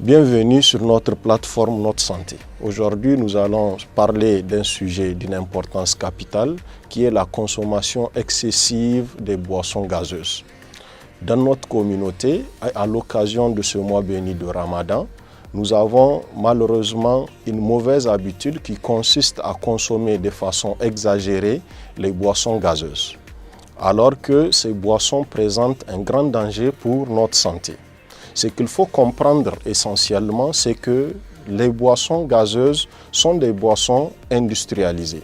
Bienvenue sur notre plateforme Notre Santé. Aujourd'hui, nous allons parler d'un sujet d'une importance capitale qui est la consommation excessive des boissons gazeuses. Dans notre communauté, à l'occasion de ce mois béni de Ramadan, nous avons malheureusement une mauvaise habitude qui consiste à consommer de façon exagérée les boissons gazeuses, alors que ces boissons présentent un grand danger pour notre santé. Ce qu'il faut comprendre essentiellement, c'est que les boissons gazeuses sont des boissons industrialisées.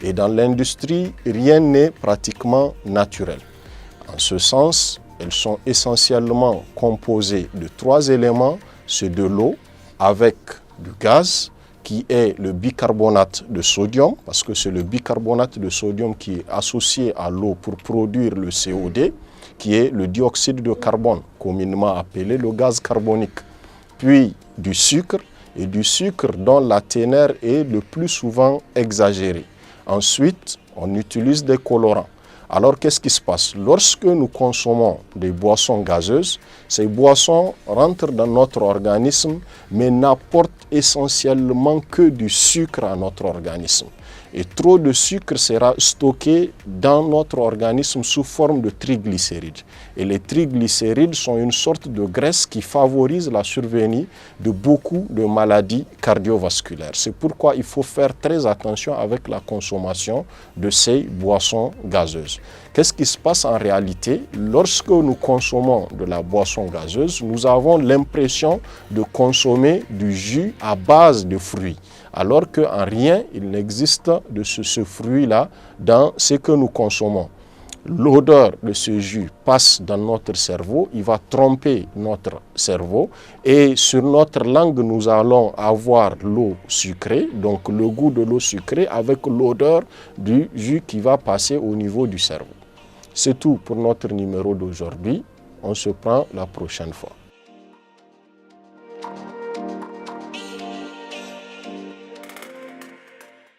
Et dans l'industrie, rien n'est pratiquement naturel. En ce sens, elles sont essentiellement composées de 3 éléments, c'est de l'eau avec du gaz qui est le bicarbonate de sodium, parce que c'est le bicarbonate de sodium qui est associé à l'eau pour produire le CO2, qui est le dioxyde de carbone, communément appelé le gaz carbonique, puis du sucre, et du sucre dont la teneur est le plus souvent exagérée. Ensuite, on utilise des colorants. Alors, qu'est-ce qui se passe? Lorsque nous consommons des boissons gazeuses, ces boissons rentrent dans notre organisme, mais n'apportent essentiellement que du sucre à notre organisme. Et trop de sucre sera stocké dans notre organisme sous forme de triglycérides. Et les triglycérides sont une sorte de graisse qui favorise la survenue de beaucoup de maladies cardiovasculaires. C'est pourquoi il faut faire très attention avec la consommation de ces boissons gazeuses. Qu'est-ce qui se passe en réalité? Lorsque nous consommons de la boisson gazeuse, nous avons l'impression de consommer du jus à base de fruits, alors qu'en rien, il n'existe de ce fruit-là dans ce que nous consommons. L'odeur de ce jus passe dans notre cerveau, il va tromper notre cerveau et sur notre langue, nous allons avoir l'eau sucrée, donc le goût de l'eau sucrée avec l'odeur du jus qui va passer au niveau du cerveau. C'est tout pour notre numéro d'aujourd'hui. On se prend la prochaine fois.